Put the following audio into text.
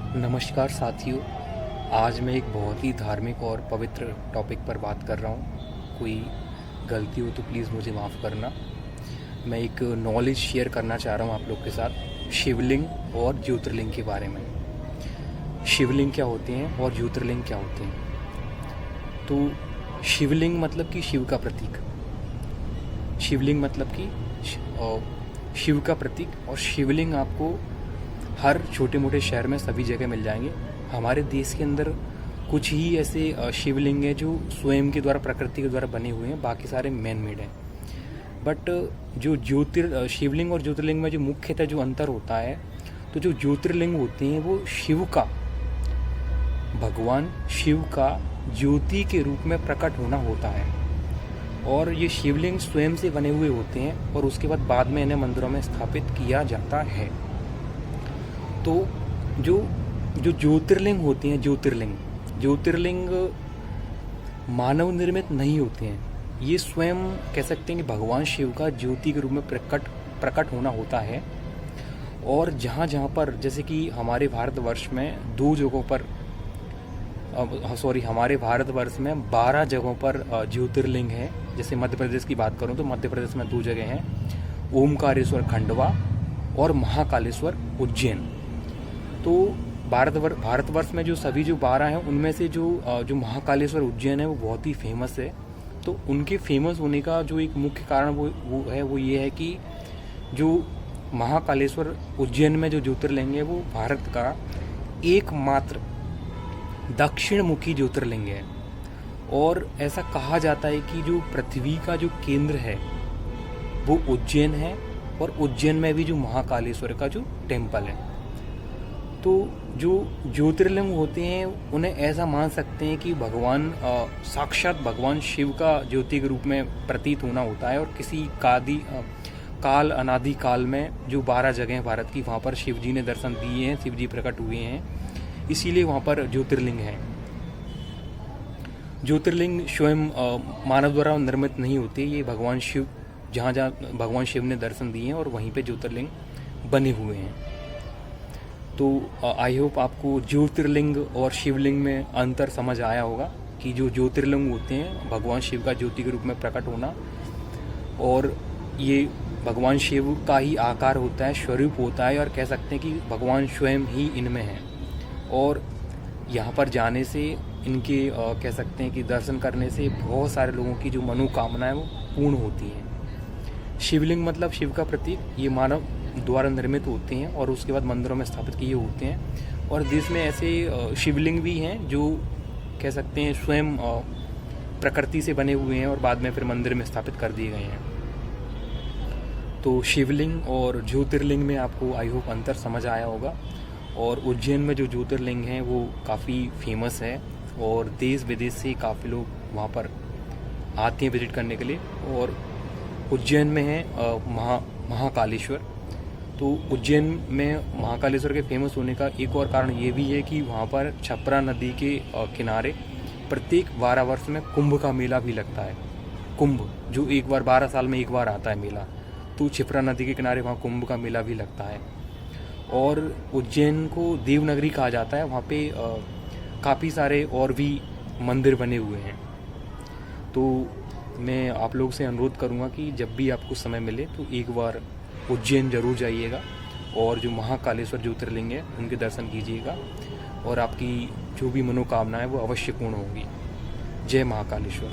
नमस्कार साथियों। आज मैं एक बहुत ही धार्मिक और पवित्र टॉपिक पर बात कर रहा हूँ। कोई गलती हो तो प्लीज़ मुझे माफ़ करना। मैं एक नॉलेज शेयर करना चाह रहा हूँ आप लोग के साथ शिवलिंग और ज्योतिर्लिंग के बारे में। शिवलिंग क्या होते हैं और ज्योतिर्लिंग क्या होते हैं। तो शिवलिंग मतलब कि शिव का प्रतीक, शिवलिंग मतलब कि शिव का प्रतीक। और शिवलिंग आपको हर छोटे मोटे शहर में सभी जगह मिल जाएंगे। हमारे देश के अंदर कुछ ही ऐसे शिवलिंग हैं जो स्वयं के द्वारा, प्रकृति के द्वारा बने हुए हैं, बाकी सारे मैन मेड हैं। बट जो शिवलिंग और ज्योतिर्लिंग में जो मुख्यतः जो अंतर होता है, तो जो ज्योतिर्लिंग होते हैं वो शिव का, भगवान शिव का ज्योति के रूप में प्रकट होना होता है। और ये शिवलिंग स्वयं से बने हुए होते हैं और उसके बाद में इन्हें मंदिरों में स्थापित किया जाता है। तो जो जो ज्योतिर्लिंग होते हैं, ज्योतिर्लिंग मानव निर्मित नहीं होते हैं। ये स्वयं कह सकते हैं कि भगवान शिव का ज्योति के रूप में प्रकट होना होता है। और जहाँ जहाँ पर, जैसे कि हमारे भारतवर्ष में 2 जगहों पर, हमारे भारतवर्ष में 12 जगहों पर ज्योतिर्लिंग है। जैसे मध्य प्रदेश की बात करूँ तो मध्य प्रदेश में 2 जगह हैं, ओमकारेश्वर खंडवा और महाकालेश्वर उज्जैन। तो भारतवर्ष में जो सभी जो 12 हैं उनमें से जो महाकालेश्वर उज्जैन है वो बहुत ही फेमस है। तो उनके फेमस होने का जो एक मुख्य कारण वो ये है कि जो महाकालेश्वर उज्जैन में जो ज्योतिर्लिंग है वो भारत का एकमात्र दक्षिण मुखी ज्योतिर्लिंग है। और ऐसा कहा जाता है कि जो पृथ्वी का जो केंद्र है वो उज्जैन है, और उज्जैन में भी जो महाकालेश्वर का जो टेम्पल है। तो जो ज्योतिर्लिंग होते हैं उन्हें ऐसा मान सकते हैं कि भगवान साक्षात भगवान शिव का ज्योति के रूप में प्रतीत होना होता है। और किसी अनादि काल में जो 12 जगह भारत की, वहाँ पर शिव जी ने दर्शन दिए हैं, शिव जी प्रकट हुए हैं, इसीलिए वहाँ पर ज्योतिर्लिंग है। ज्योतिर्लिंग स्वयं मानव द्वारा निर्मित नहीं होते, ये भगवान शिव, जहाँ जहाँ भगवान शिव ने दर्शन दिए हैं और वहीं पे ज्योतिर्लिंग बने हुए हैं। तो आई होप आपको ज्योतिर्लिंग और शिवलिंग में अंतर समझ आया होगा कि जो ज्योतिर्लिंग होते हैं भगवान शिव का ज्योति के रूप में प्रकट होना, और ये भगवान शिव का ही आकार होता है, स्वरूप होता है, और कह सकते हैं कि भगवान स्वयं ही इनमें हैं। और यहाँ पर जाने से, इनके कह सकते हैं कि दर्शन करने से बहुत सारे लोगों की जो मनोकामनाएं वो पूर्ण होती हैं। शिवलिंग मतलब शिव का प्रतीक, ये मानव द्वारा निर्मित होते हैं और उसके बाद मंदिरों में स्थापित किए होते हैं। और देश में ऐसे शिवलिंग भी हैं जो कह सकते हैं स्वयं प्रकृति से बने हुए हैं और बाद में फिर मंदिर में स्थापित कर दिए गए हैं। तो शिवलिंग और ज्योतिर्लिंग में आपको आई होप अंतर समझ आया होगा। और उज्जैन में जो ज्योतिर्लिंग है वो काफ़ी फेमस है और देश विदेश से काफ़ी लोग वहाँ पर आते हैं विजिट करने के लिए। और उज्जैन में है महाकालेश्वर। तो उज्जैन में महाकालेश्वर के फेमस होने का एक और कारण ये भी है कि वहाँ पर क्षिप्रा नदी के किनारे प्रत्येक 12 वर्ष में कुंभ का मेला भी लगता है। कुंभ जो एक बार 12 साल में एक बार आता है मेला, तो क्षिप्रा नदी के किनारे वहाँ कुंभ का मेला भी लगता है। और उज्जैन को देवनगरी कहा जाता है। वहाँ पे काफ़ी सारे और भी मंदिर बने हुए हैं। तो मैं आप लोग से अनुरोध करूँगा कि जब भी आपको समय मिले तो एक बार उज्जैन जरूर जाइएगा और जो महाकालेश्वर ज्योतिर्लिंग है उनके दर्शन कीजिएगा, और आपकी जो भी मनोकामना है वो अवश्य पूर्ण होगी। जय महाकालेश्वर।